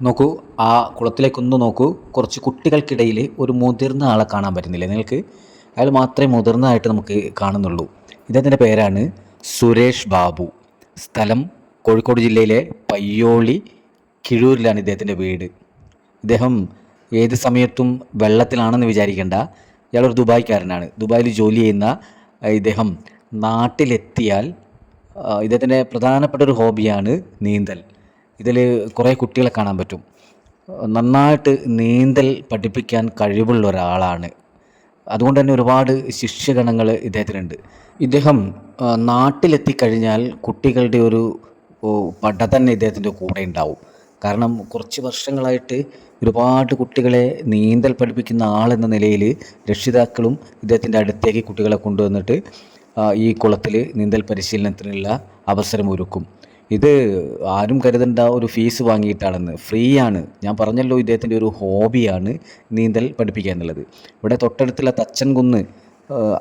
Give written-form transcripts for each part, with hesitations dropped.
നോക്കൂ, ആ കുളത്തിലേക്കൊന്ന് നോക്കൂ. കുറച്ച് കുട്ടികൾക്കിടയിൽ ഒരു മുതിർന്ന ആളെ കാണാൻ പറ്റുന്നില്ലേ നിങ്ങൾക്ക്? അയാൾ മാത്രമേ മുതിർന്നതായിട്ട് നമുക്ക് കാണുന്നുള്ളൂ. ഇദ്ദേഹത്തിൻ്റെ പേരാണ് സുരേഷ് ബാബു. സ്ഥലം കോഴിക്കോട് ജില്ലയിലെ പയ്യോളി കിഴൂരിലാണ് ഇദ്ദേഹത്തിൻ്റെ വീട്. ഇദ്ദേഹം ഏത് സമയത്തും വെള്ളത്തിലാണെന്ന് വിചാരിക്കേണ്ട. ഇയാളൊരു ദുബായ്ക്കാരനാണ്. ദുബായിൽ ജോലി ചെയ്യുന്ന ഇദ്ദേഹം നാട്ടിലെത്തിയാൽ ഇദ്ദേഹത്തിൻ്റെ പ്രധാനപ്പെട്ട ഒരു ഹോബിയാണ് നീന്തൽ. ഇതിൽ കുറേ കുട്ടികളെ കാണാൻ പറ്റും. നന്നായിട്ട് നീന്തൽ പഠിപ്പിക്കാൻ കഴിവുള്ള ഒരാളാണ്. അതുകൊണ്ട് തന്നെ ഒരുപാട് ശിഷ്യഗണങ്ങൾ ഇദ്ദേഹത്തിനുണ്ട്. ഇദ്ദേഹം നാട്ടിലെത്തിക്കഴിഞ്ഞാൽ കുട്ടികളുടെ ഒരു പട തന്നെ ഇദ്ദേഹത്തിൻ്റെ കൂടെ ഉണ്ടാവും. കാരണം കുറച്ച് വർഷങ്ങളായിട്ട് ഒരുപാട് കുട്ടികളെ നീന്തൽ പഠിപ്പിക്കുന്ന ആളെന്ന നിലയിൽ രക്ഷിതാക്കളും ഇദ്ദേഹത്തിൻ്റെ അടുത്തേക്ക് കുട്ടികളെ കൊണ്ടുവന്നിട്ട് ഈ കുളത്തിൽ നീന്തൽ പരിശീലനത്തിനുള്ള അവസരമൊരുക്കും. ഇത് ആരും കരുതേണ്ട ഒരു ഫീസ് വാങ്ങിയിട്ടാണെന്ന്. ഫ്രീ ആണ്. ഞാൻ പറഞ്ഞല്ലോ, ഇദ്ദേഹത്തിൻ്റെ ഒരു ഹോബിയാണ് നീന്തൽ പഠിപ്പിക്കുക എന്നുള്ളത്. ഇവിടെ തൊട്ടടുത്തുള്ള തച്ചൻകുന്ന്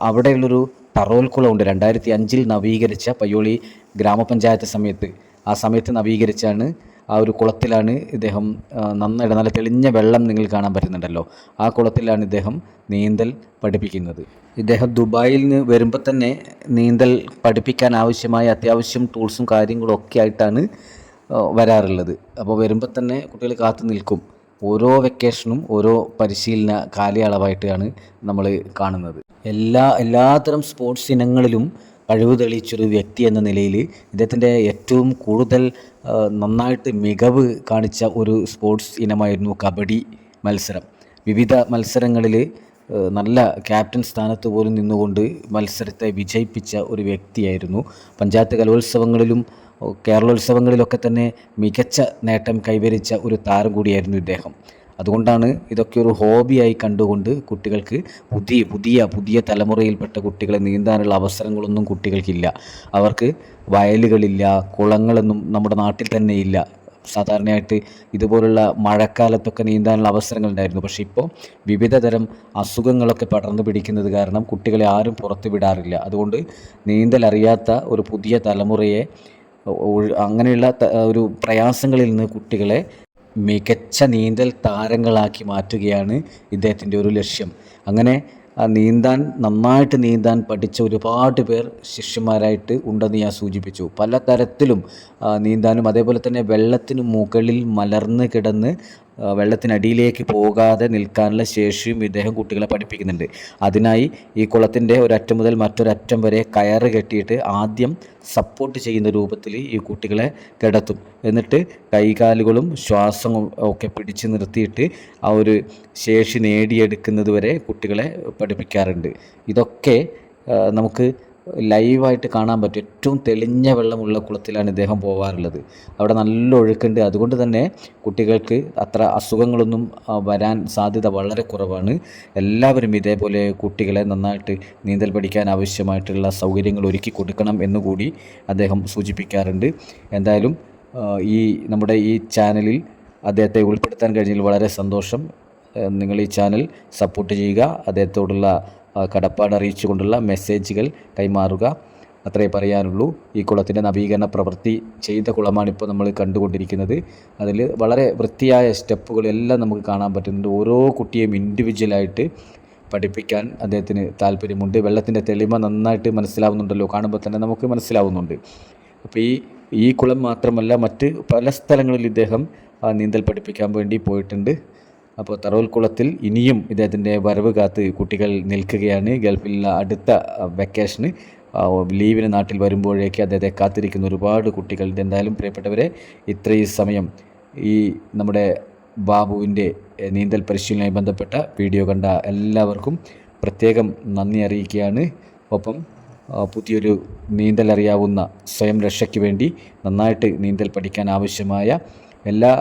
അവിടെയുള്ളൊരു ടറോൽ കുളമുണ്ട്. 2005 നവീകരിച്ച പയ്യോളി ഗ്രാമപഞ്ചായത്ത് ആ സമയത്ത് നവീകരിച്ചാണ്. ആ ഒരു കുളത്തിലാണ് ഇദ്ദേഹം നന്നായിട്ട് നല്ല തെളിഞ്ഞ വെള്ളം നിങ്ങൾ കാണാൻ പറ്റുന്നുണ്ടല്ലോ. ആ കുളത്തിലാണ് ഇദ്ദേഹം നീന്തൽ പഠിപ്പിക്കുന്നത്. ഇദ്ദേഹം ദുബായിൽ നിന്ന് വരുമ്പോൾ തന്നെ നീന്തൽ പഠിപ്പിക്കാൻ ആവശ്യമായ അത്യാവശ്യം ടൂൾസും കാര്യങ്ങളും ഒക്കെ ആയിട്ടാണ് വരാറുള്ളത്. അപ്പോൾ വരുമ്പോൾ തന്നെ കുട്ടികൾ കാത്തു നിൽക്കും. ഓരോ ഓരോ പരിശീലന കാലയളവായിട്ടാണ് നമ്മൾ കാണുന്നത്. എല്ലാത്തരം സ്പോർട്സ് ഇനങ്ങളിലും കഴിവ് തെളിയിച്ചൊരു വ്യക്തി എന്ന നിലയിൽ ഇദ്ദേഹത്തിൻ്റെ ഏറ്റവും കൂടുതൽ നന്നായിട്ട് മികവ് കാണിച്ച ഒരു സ്പോർട്സ് ഇനമായിരുന്നു കബഡി മത്സരം. വിവിധ മത്സരങ്ങളിൽ നല്ല ക്യാപ്റ്റൻ സ്ഥാനത്ത് പോലും നിന്നുകൊണ്ട് മത്സരത്തെ വിജയിപ്പിച്ച ഒരു വ്യക്തിയായിരുന്നു. പഞ്ചായത്ത് കലോത്സവങ്ങളിലും കേരളോത്സവങ്ങളിലൊക്കെ തന്നെ മികച്ച നേട്ടം കൈവരിച്ച ഒരു താരം കൂടിയായിരുന്നു ഇദ്ദേഹം. അതുകൊണ്ടാണ് ഇതൊക്കെ ഒരു ഹോബിയായി കണ്ടുകൊണ്ട് കുട്ടികൾക്ക് പുതിയ തലമുറയിൽപ്പെട്ട കുട്ടികളെ നീന്താനുള്ള അവസരങ്ങളൊന്നും കുട്ടികൾക്കില്ല. അവർക്ക് വയലുകളില്ല, കുളങ്ങളൊന്നും നമ്മുടെ നാട്ടിൽ തന്നെ ഇല്ല. സാധാരണയായിട്ട് ഇതുപോലുള്ള മഴക്കാലത്തൊക്കെ നീന്താനുള്ള അവസരങ്ങളുണ്ടായിരുന്നു. പക്ഷേ ഇപ്പോൾ വിവിധ തരം അസുഖങ്ങളൊക്കെ പടർന്നു പിടിക്കുന്നത് കാരണം കുട്ടികളെ ആരും പുറത്ത് വിടാറില്ല. അതുകൊണ്ട് നീന്തൽ അറിയാത്ത ഒരു പുതിയ തലമുറയെ അങ്ങനെയുള്ള ഒരു പ്രയാസങ്ങളിൽ നിന്ന് കുട്ടികളെ മികച്ച നീന്തൽ താരങ്ങളാക്കി മാറ്റുകയാണ് ഇദ്ദേഹത്തിൻ്റെ ഒരു ലക്ഷ്യം. അങ്ങനെ നന്നായിട്ട് നീന്താൻ പഠിച്ച ഒരുപാട് പേർ ശിഷ്യന്മാരായിട്ട് ഉണ്ടെന്ന് ഞാൻ സൂചിപ്പിച്ചു. പല തരത്തിലും നീന്താനും അതേപോലെ തന്നെ വെള്ളത്തിന് മുകളിൽ മലർന്ന് കിടന്ന് വെള്ളത്തിനടിയിലേക്ക് പോകാതെ നിൽക്കാനുള്ള ശേഷിയും ഇദ്ദേഹം കുട്ടികളെ പഠിപ്പിക്കുന്നുണ്ട്. അതിനായി ഈ കുളത്തിൻ്റെ ഒരറ്റം മുതൽ മറ്റൊരറ്റം വരെ കയറ് കെട്ടിയിട്ട് ആദ്യം സപ്പോർട്ട് ചെയ്യുന്ന രൂപത്തിൽ ഈ കുട്ടികളെ കിടത്തും. എന്നിട്ട് കൈകാലുകളും ശ്വാസവും ഒക്കെ പിടിച്ച് നിർത്തിയിട്ട് ആ ഒരു ശേഷി നേടിയെടുക്കുന്നത് വരെ കുട്ടികളെ പഠിപ്പിക്കാറുണ്ട്. ഇതൊക്കെ നമുക്ക് ലൈവായിട്ട് കാണാൻ പറ്റും. ഏറ്റവും തെളിഞ്ഞ വെള്ളമുള്ള കുളത്തിലാണ് ഇദ്ദേഹം പോകാറുള്ളത്. അവിടെ നല്ല ഒഴുക്കുണ്ട്. അതുകൊണ്ട് തന്നെ കുട്ടികൾക്ക് അത്ര അസുഖങ്ങളൊന്നും വരാൻ സാധ്യത വളരെ കുറവാണ്. എല്ലാവരും ഇതേപോലെ കുട്ടികളെ നന്നായിട്ട് നീന്തൽ പഠിക്കാൻ ആവശ്യമായിട്ടുള്ള സൗകര്യങ്ങൾ ഒരുക്കി കൊടുക്കണം എന്നുകൂടി അദ്ദേഹം സൂചിപ്പിക്കാറുണ്ട്. എന്തായാലും നമ്മുടെ ഈ ചാനലിൽ അദ്ദേഹത്തെ ഉൾപ്പെടുത്താൻ കഴിഞ്ഞതിൽ വളരെ സന്തോഷം. നിങ്ങൾ ഈ ചാനൽ സപ്പോർട്ട് ചെയ്യുക. അദ്ദേഹത്തോടുള്ള കടപ്പാട് അറിയിച്ചുകൊണ്ടുള്ള മെസ്സേജുകൾ കൈമാറുക. അത്രേ പറയാനുള്ളൂ. ഈ കുളത്തിൻ്റെ നവീകരണ പ്രവൃത്തി ചെയ്ത കുളമാണിപ്പോൾ നമ്മൾ കണ്ടുകൊണ്ടിരിക്കുന്നത്. അതിൽ വളരെ വൃത്തിയായ സ്റ്റെപ്പുകളെല്ലാം നമുക്ക് കാണാൻ പറ്റുന്നുണ്ട്. ഓരോ കുട്ടിയെയും ഇൻഡിവിജ്വലായിട്ട് പഠിപ്പിക്കാൻ അദ്ദേഹത്തിന് താല്പര്യമുണ്ട്. വെള്ളത്തിൻ്റെ തെളിമ നന്നായിട്ട് മനസ്സിലാവുന്നുണ്ടല്ലോ, കാണുമ്പോൾ തന്നെ നമുക്ക് മനസ്സിലാവുന്നുണ്ട്. അപ്പോൾ ഈ കുളം മാത്രമല്ല, മറ്റ് പല സ്ഥലങ്ങളിൽ ഇദ്ദേഹം നീന്തൽ പഠിപ്പിക്കാൻ വേണ്ടി പോയിട്ടുണ്ട്. അപ്പോൾ തറോൽ കുളത്തിൽ ഇനിയും ഇദ്ദേഹത്തിൻ്റെ വരവ് കാത്ത് കുട്ടികൾ നിൽക്കുകയാണ്. ഗൾഫിലുള്ള അടുത്ത വെക്കേഷന് ലീവിന് നാട്ടിൽ വരുമ്പോഴേക്ക് അദ്ദേഹത്തെ കാത്തിരിക്കുന്ന ഒരുപാട് കുട്ടികളുണ്ട്. എന്തായാലും പ്രിയപ്പെട്ടവരെ, ഇത്രയും സമയം ഈ നമ്മുടെ ബാബുവിൻ്റെ നീന്തൽ പരിശീലനവുമായി ബന്ധപ്പെട്ട വീഡിയോ കണ്ട എല്ലാവർക്കും പ്രത്യേകം നന്ദി അറിയിക്കുകയാണ്. ഒപ്പം പുതിയൊരു നീന്തൽ അറിയാവുന്ന സ്വയം രക്ഷയ്ക്ക് വേണ്ടി നന്നായിട്ട് നീന്തൽ പഠിക്കാൻ ആവശ്യമായ എല്ലാ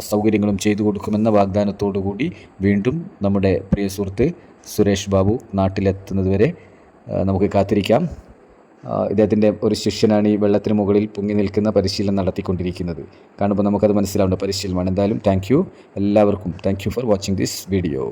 സൗകര്യങ്ങളും ചെയ്തു കൊടുക്കുമെന്ന വാഗ്ദാനത്തോടു കൂടി വീണ്ടും നമ്മുടെ പ്രിയ സുഹൃത്ത് സുരേഷ് ബാബു നാട്ടിലെത്തുന്നതുവരെ നമുക്ക് കാത്തിരിക്കാം. ഇദ്ദേഹത്തിൻ്റെ ഒരു ശിഷ്യനാണ് ഈ വെള്ളത്തിന് മുകളിൽ പൊങ്ങി നിൽക്കുന്ന പരിശീലനം നടത്തിക്കൊണ്ടിരിക്കുന്നത്. കാണുമ്പോൾ നമുക്കത് മനസ്സിലാവേണ്ട പരിശീലനമാണ്. എന്തായാലും താങ്ക് യു എല്ലാവർക്കും. Thank you for watching this video.